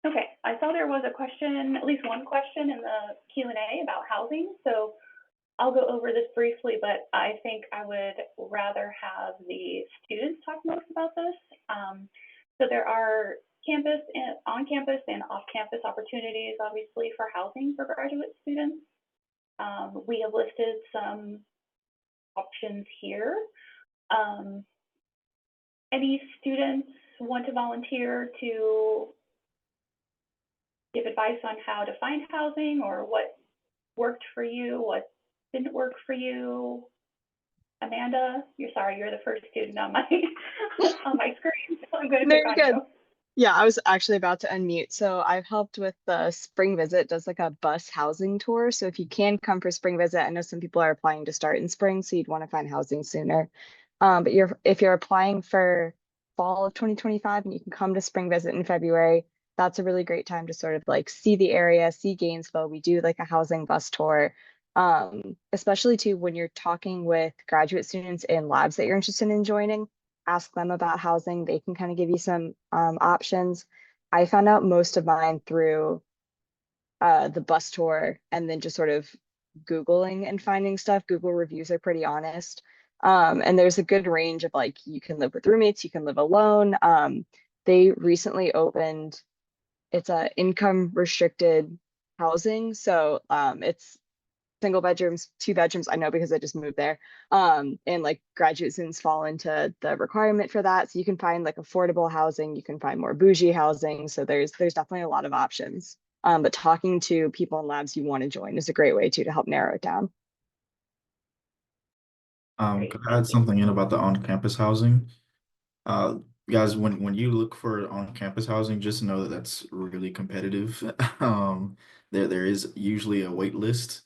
Okay, I saw there was a question, at least one question in the Q&A about housing. So I'll go over this briefly, but I think I would rather have the students talk most about this. So there are on-campus and off-campus opportunities, obviously, for housing for graduate students. We have listed some options here. Any students want to volunteer to give advice on how to find housing or what worked for you, what didn't work for you? Amanda, you're the first student on my on my screen, so I'm going to No, pick you're on good. you. Yeah, I was actually about to unmute. So I've helped with the Spring Visit, does like a bus housing tour. So if you can come for Spring Visit, I know some people are applying to start in spring, so you'd want to find housing sooner. But if you're applying for fall of 2025 and you can come to Spring Visit in February, that's a really great time to sort of like see the area, see Gainesville. We do like a housing bus tour, especially too when you're talking with graduate students in labs that you're interested in joining. Ask them about housing. They can kind of give you some options. I found out most of mine through the bus tour and then just sort of Googling and finding stuff. Google reviews are pretty honest. And there's a good range of like, you can live with roommates, you can live alone. They recently opened, it's a income restricted housing. So it's single bedrooms, 2 bedrooms. I know because I just moved there. And like graduate students fall into the requirement for that. So you can find like affordable housing, you can find more bougie housing. So there's definitely a lot of options. But talking to people in labs you want to join is a great way to help narrow it down. Could I add something in about the on-campus housing? Guys, when you look for on-campus housing, just know that that's really competitive. There is usually a wait list,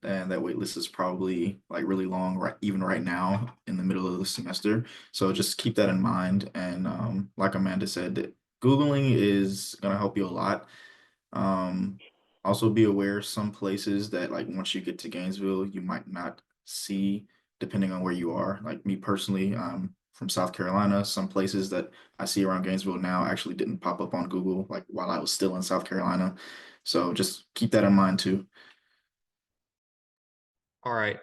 and that wait list is probably like really long, right, even right now in the middle of the semester. So just keep that in mind. And like Amanda said, Googling is gonna help you a lot. Also be aware some places that like once you get to Gainesville, you might not see depending on where you are. Like me personally, from South Carolina, some places that I see around Gainesville now actually didn't pop up on Google like while I was still in South Carolina. So just keep that in mind too. All right.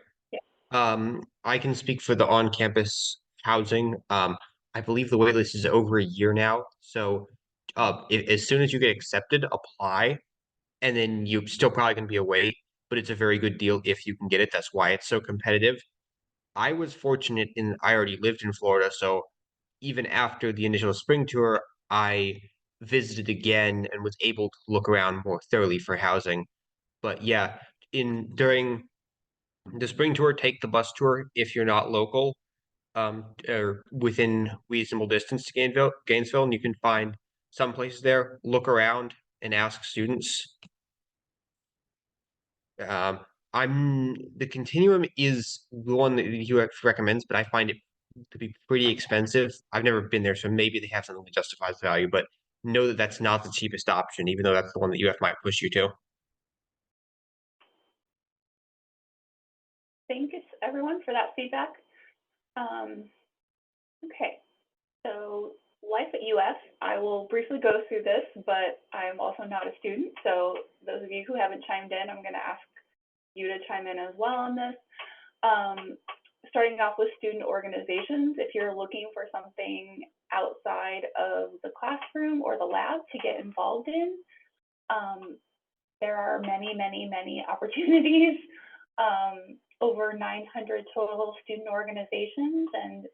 I can speak for the on-campus housing. I believe the waitlist is over a year now. So, as soon as you get accepted, apply, and then you're still probably going to be a wait, but it's a very good deal if you can get it. That's why it's so competitive. I was fortunate in I already lived in Florida, so even after the initial spring tour, I visited again and was able to look around more thoroughly for housing. But yeah, during the spring tour, take the bus tour if you're not local, or within reasonable distance to Gainesville, and you can find some places there. Look around and ask students. The Continuum is the one that the UF recommends, but I find it to be pretty expensive. I've never been there, so maybe they have something that justifies the value, but know that that's not the cheapest option, even though that's the one that UF might push you to. Thanks everyone for that feedback. Okay, so life at UF, I will briefly go through this, but I'm also not a student. So those of you who haven't chimed in, I'm going to ask you to chime in as well on this. Starting off with student organizations, if you're looking for something outside of the classroom or the lab to get involved in, there are many, many, many opportunities. Over 900 total student organizations, and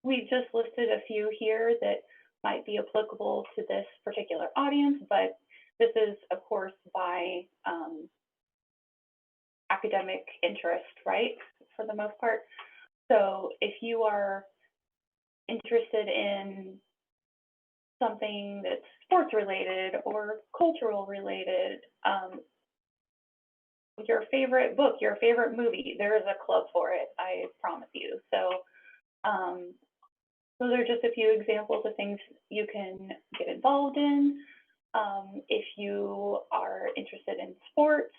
we just listed a few here that might be applicable to this particular audience, but this is, of course, by academic interest, right, for the most part. So if you are interested in something that's sports related or cultural related, your favorite book, your favorite movie, there is a club for it, I promise you. So those are just a few examples of things you can get involved in. If you are interested in sports,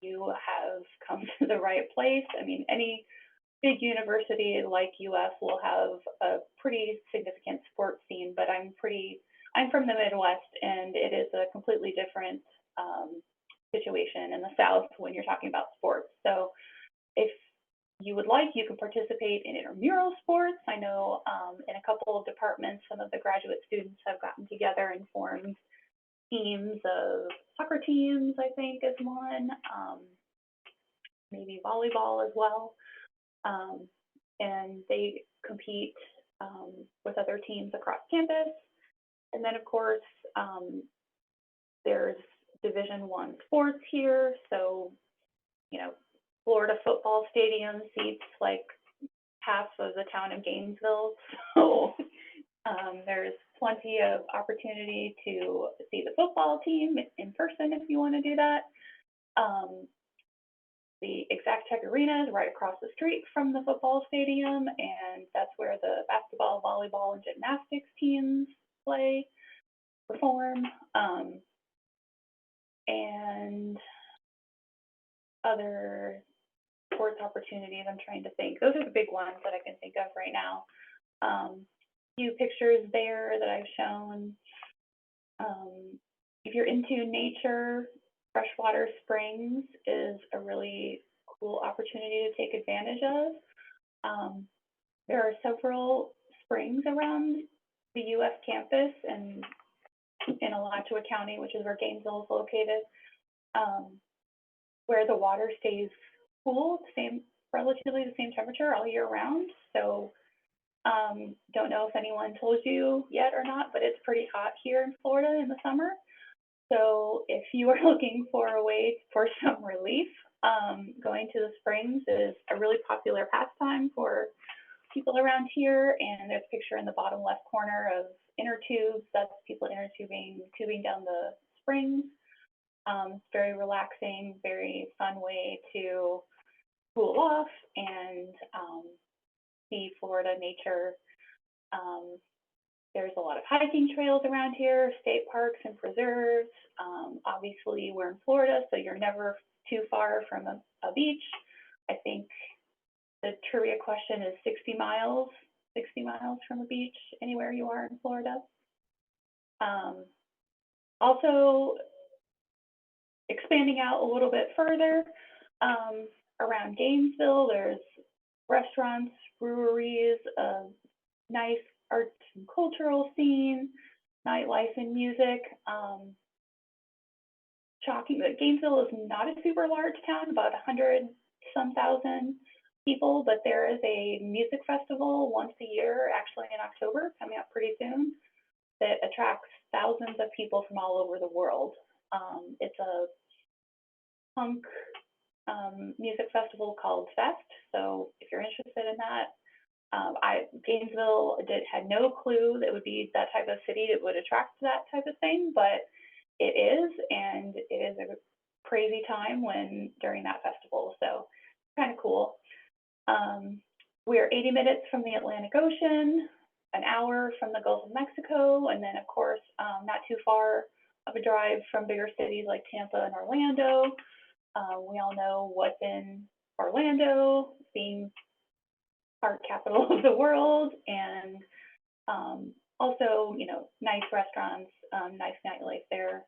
you have come to the right place. I mean, any big university like UF will have a pretty significant sports scene, but I'm from the Midwest, and it is a completely different situation in the South when you're talking about sports. So if you would like, you can participate in intramural sports. I know in a couple of departments, some of the graduate students have gotten together and formed teams of soccer teams, I think is one, maybe volleyball as well. And they compete with other teams across campus. And then of course, there's Division I sports here. So, you know, Florida football stadium seats like half of the town of Gainesville. So there's plenty of opportunity to see the football team in person if you want to do that. The Exactech Arena is right across the street from the football stadium, and that's where the basketball, volleyball, and gymnastics teams perform. And other sports opportunities, I'm trying to think. Those are the big ones that I can think of right now. Few pictures there that I've shown. If you're into nature, Freshwater Springs is a really cool opportunity to take advantage of. There are several springs around the UF campus and in Alachua County, which is where Gainesville is located, where the water stays cool, relatively the same temperature all year round. So don't know if anyone told you yet or not, but it's pretty hot here in Florida in the summer. So if you are looking for a way for some relief, going to the springs is a really popular pastime for people around here. And there's a picture in the bottom left corner of inner tubes. That's people tubing down the springs. It's very relaxing, very fun way to cool off and see Florida nature. There's a lot of hiking trails around here, state parks and preserves. Obviously, we're in Florida, so you're never too far from a beach. I think the trivia question is 60 miles from a beach, anywhere you are in Florida. Also, expanding out a little bit further, around Gainesville, there's restaurants, breweries, a nice arts and cultural scene, nightlife and music. Shocking that Gainesville is not a super large town, about 100-some thousand people, but there is a music festival once a year, actually in October, coming up pretty soon, that attracts thousands of people from all over the world. It's a punk music festival called Fest. So if you're interested in that, Gainesville had no clue that would be that type of city that would attract that type of thing, but it is, and it is a crazy time during that festival. So kind of cool. We're 80 minutes from the Atlantic Ocean, an hour from the Gulf of Mexico, and then of course, not too far of a drive from bigger cities like Tampa and Orlando. We all know what's in Orlando, being art capital of the world, and also, you know, nice restaurants, nice nightlife there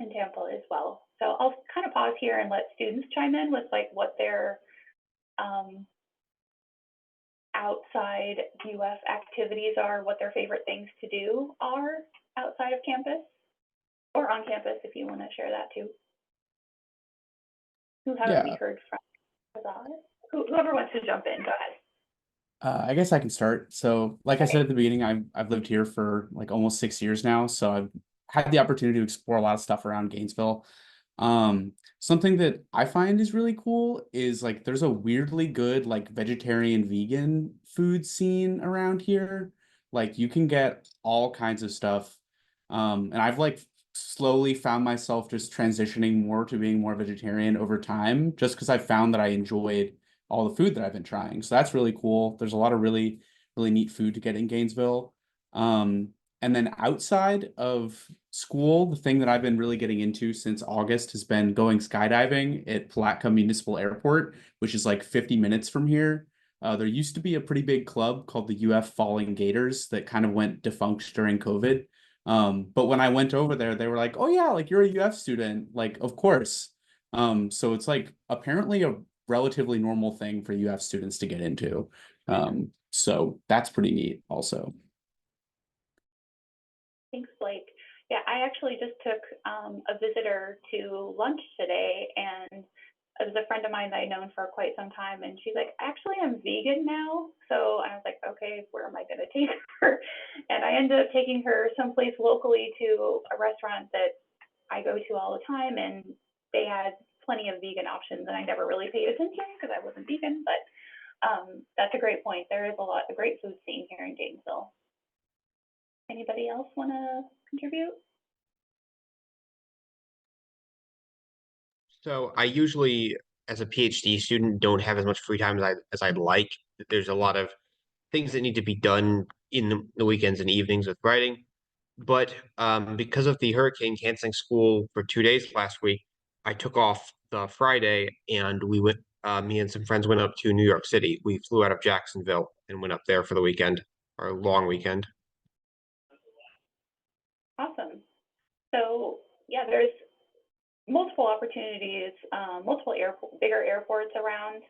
in Tampa as well. So I'll kind of pause here and let students chime in with like what their outside UF activities are, what their favorite things to do are outside of campus or on campus, if you want to share that too. Who haven't we heard from? Whoever wants to jump in, go ahead. I guess I can start. So like I said at the beginning, I've lived here for like almost 6 years now. So I've had the opportunity to explore a lot of stuff around Gainesville. Something that I find is really cool is like there's a weirdly good like vegetarian vegan food scene around here. Like you can get all kinds of stuff. And I've like slowly found myself just transitioning more to being more vegetarian over time, just because I found that I enjoyed all the food that I've been trying. So that's really cool. There's a lot of really, really neat food to get in Gainesville. And then outside of school, the thing that I've been really getting into since August has been going skydiving at Palatka Municipal Airport, which is like 50 minutes from here. There used to be a pretty big club called the UF Falling Gators that kind of went defunct during COVID. But when I went over there, they were like, "Oh yeah, like you're a UF student, like of course." So it's like apparently a relatively normal thing for UF students to get into. So that's pretty neat also. Thanks, Blake. Yeah, I actually just took a visitor to lunch today, and it was a friend of mine that I've known for quite some time, and she's like, actually, I'm vegan now. So I was like, okay, where am I going to take her? And I ended up taking her someplace locally to a restaurant that I go to all the time, and they had plenty of vegan options, and I never really paid attention because I wasn't vegan, but that's a great point. There is a great food scene here in Gainesville. Anybody else want to contribute? So I usually, as a PhD student, don't have as much free time as I'd like. There's a lot of things that need to be done in the weekends and evenings with writing. But because of the hurricane canceling school for 2 days last week, I took off the Friday and we went. Me and some friends went up to New York City. We flew out of Jacksonville and went up there for the weekend, our long weekend. Awesome. So yeah, there's multiple opportunities, multiple bigger airports around.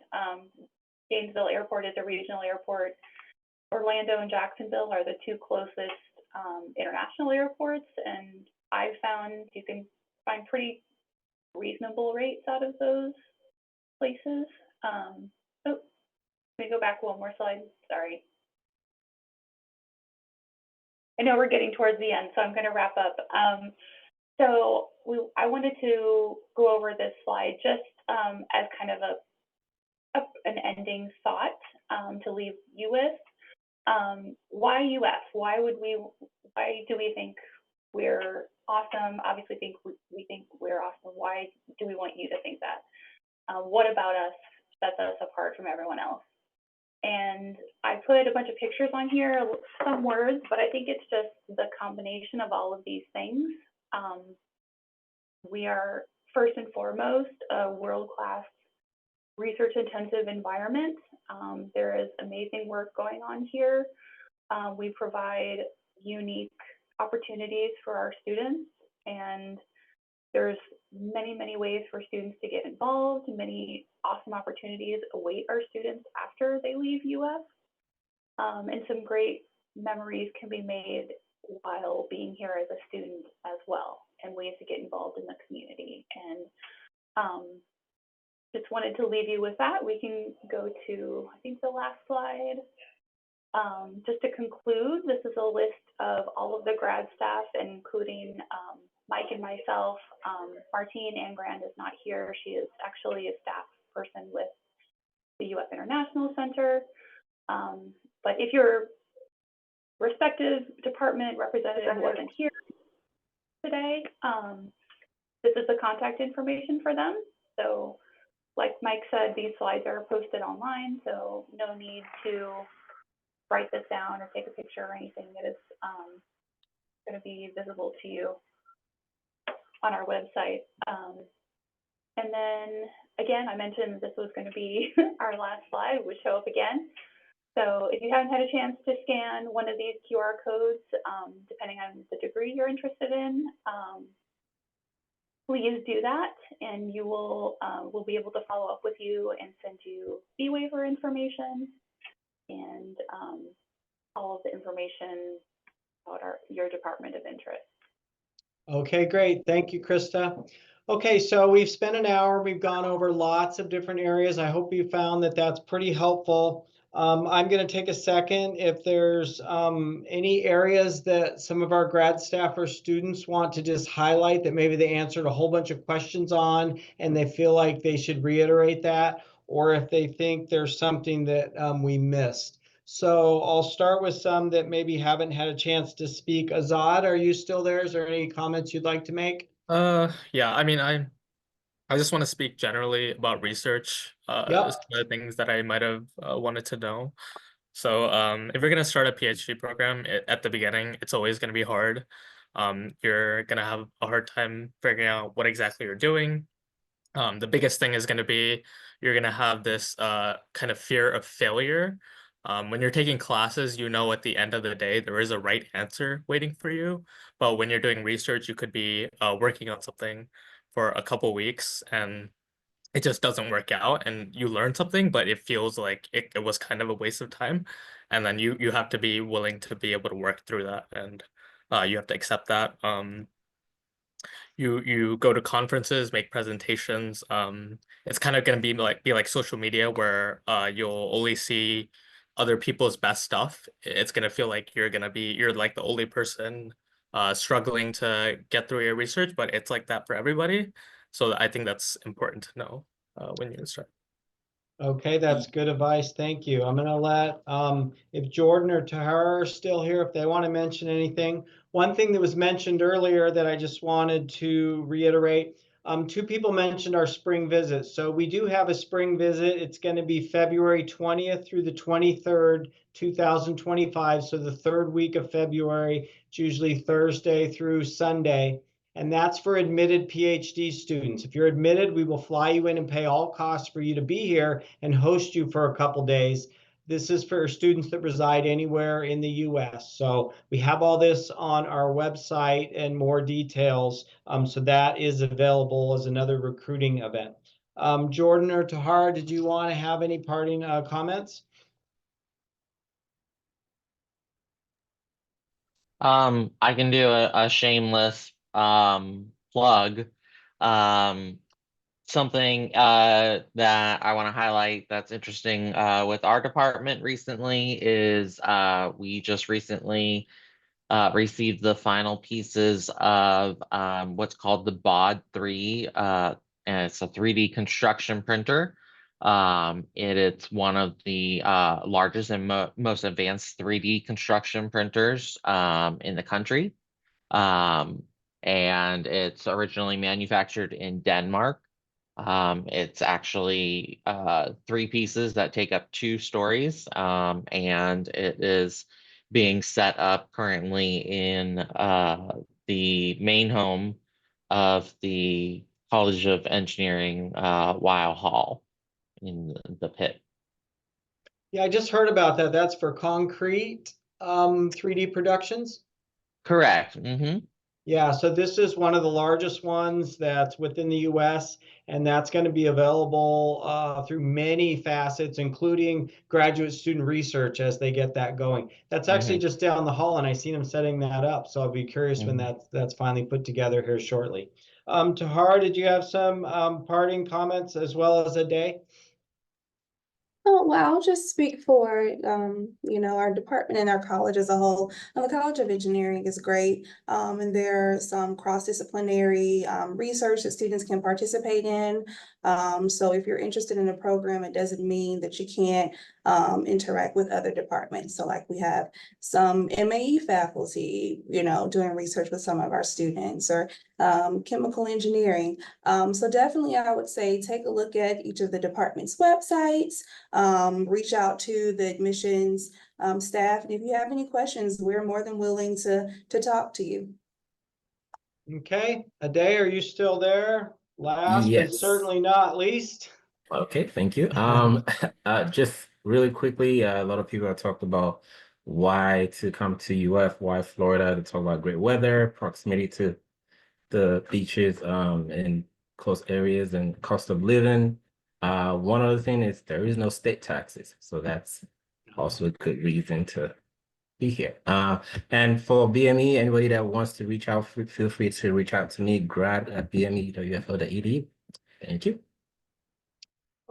Gainesville Airport is a regional airport. Orlando and Jacksonville are the two closest international airports, and I've found you can find pretty reasonable rates out of those places. Oh, let me go back one more slide. Sorry. I know we're getting towards the end, so I'm going to wrap up. So I wanted to go over this slide just as kind of an ending thought to leave you with. Why UF? Why do we think we're awesome? Obviously, we think we're awesome. Why do we want you to think that? What about us sets us apart from everyone else? And I put a bunch of pictures on here, some words, but I think it's just the combination of all of these things. We are first and foremost a world-class research-intensive environment. There is amazing work going on here. We provide unique opportunities for our students, and there's many, many ways for students to get involved. Many awesome opportunities await our students after they leave UF. And some great memories can be made while being here as a student as well, and ways to get involved in the community. And just wanted to leave you with that. We can go to, I think, the last slide. Just to conclude, this is a list of all of the grad staff, including Mike and myself. Martine Angrand is not here. She is actually a staff person with the UF International Center. But if your respective department representative wasn't here today, this is the contact information for them. So like Mike said, these slides are posted online, so no need to write this down or take a picture or anything. It is going to be visible to you on our website. And then again, I mentioned this was going to be our last slide, would show up again. So if you haven't had a chance to scan one of these QR codes, depending on the degree you're interested in, please do that, and you will we'll be able to follow up with you and send you fee waiver information and all of the information about your department of interest. Okay, great. Thank you, Krista. Okay, so we've spent an hour. We've gone over lots of different areas. I hope you found that that's pretty helpful. I'm going to take a second. If there's any areas that some of our grad staff or students want to just highlight that maybe they answered a whole bunch of questions on and they feel like they should reiterate that, or if they think there's something that we missed. So I'll start with some that maybe haven't had a chance to speak. Azad, are you still there? Is there any comments you'd like to make? Yeah, I mean, I just want to speak generally about research, Yep. some of the things that I might have wanted to know. So if you're going to start a PhD program at the beginning, it's always going to be hard. You're going to have a hard time figuring out what exactly you're doing. The biggest thing is going to be you're gonna have this kind of fear of failure. When you're taking classes, you know at the end of the day there is a right answer waiting for you. But when you're doing research, you could be working on something for a couple weeks and it just doesn't work out and you learn something, but it feels like it was kind of a waste of time. And then you have to be willing to be able to work through that, and you have to accept that. You go to conferences, make presentations. It's kind of gonna be like social media where you'll only see other people's best stuff. It's gonna feel like you're like the only person struggling to get through your research, but it's like that for everybody. So I think that's important to know when you start. Okay, that's good advice. Thank you. I'm gonna let if Jordan or Tahara are still here, if they want to mention anything. One thing that was mentioned earlier that I just wanted to reiterate, two people mentioned our spring visit. So we do have a spring visit. It's going to be February 20th through the 23rd, 2025. So the third week of February. It's usually Thursday through Sunday. And that's for admitted PhD students. If you're admitted, we will fly you in and pay all costs for you to be here and host you for a couple days. This is for students that reside anywhere in the US. So we have all this on our website and more details. So that is available as another recruiting event. Jordan or Tahara, did you want to have any parting comments? I can do a shameless plug. Something that I want to highlight that's interesting with our department recently is we just recently received the final pieces of what's called the BOD 3, and it's a 3D construction printer. It's one of the largest and most advanced 3D construction printers in the country. And it's originally manufactured in Denmark. It's actually 3 pieces that take up 2 stories, and it is being set up currently in the main home of the College of Engineering Weill Hall in the pit. Yeah, I just heard about that. That's for concrete 3D productions. Correct. Mm-hmm. Yeah, so this is one of the largest ones that's within the US, and that's going to be available through many facets, including graduate student research as they get that going. That's actually just down the hall, and I seen them setting that up. So I'll be curious when that's finally put together here shortly. Tahara, did you have some parting comments as well as Ade? Oh, well, I'll just speak for, you know, our department and our college as a whole. The College of Engineering is great, and there's some cross-disciplinary research that students can participate in. So if you're interested in a program, it doesn't mean that you can't interact with other departments. So like we have some MAE faculty, you know, doing research with some of our students, or chemical engineering. So definitely I would say take a look at each of the department's websites, reach out to the admissions staff. And if you have any questions, we're more than willing to talk to you. Okay, Ade, are you still there? Last but Yes. certainly not least. Okay, thank you. Just really quickly, a lot of people have talked about why to come to UF, why Florida, to talk about great weather, proximity to the beaches, in close areas, and cost of living. One other thing is there is no state taxes, so that's also a good reason to be here. And for BME, anybody that wants to reach out, feel free to reach out to me, grad@bme.ufo.edu. Thank you.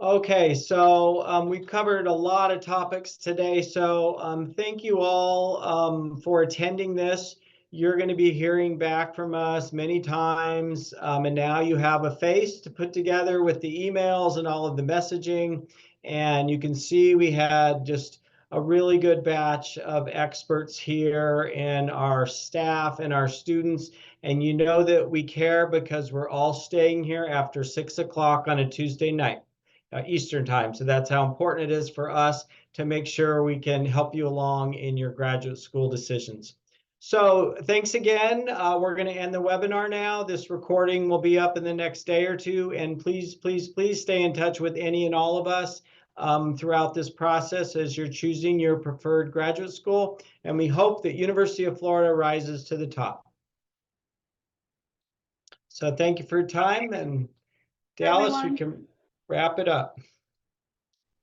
Okay, so we've covered a lot of topics today. So thank you all for attending this. You're going to be hearing back from us many times, and now you have a face to put together with the emails and all of the messaging. And you can see we had just a really good batch of experts here, and our staff and our students. And you know that we care because we're all staying here after 6 o'clock on a Tuesday night. Eastern time. So that's how important it is for us to make sure we can help you along in your graduate school decisions. So thanks again. We're going to end the webinar now. This recording will be up in the next day or two. And please, please, please stay in touch with any and all of us throughout this process as you're choosing your preferred graduate school. And we hope that University of Florida rises to the top. So thank you for your time. And Dallas, we everyone. can wrap it up.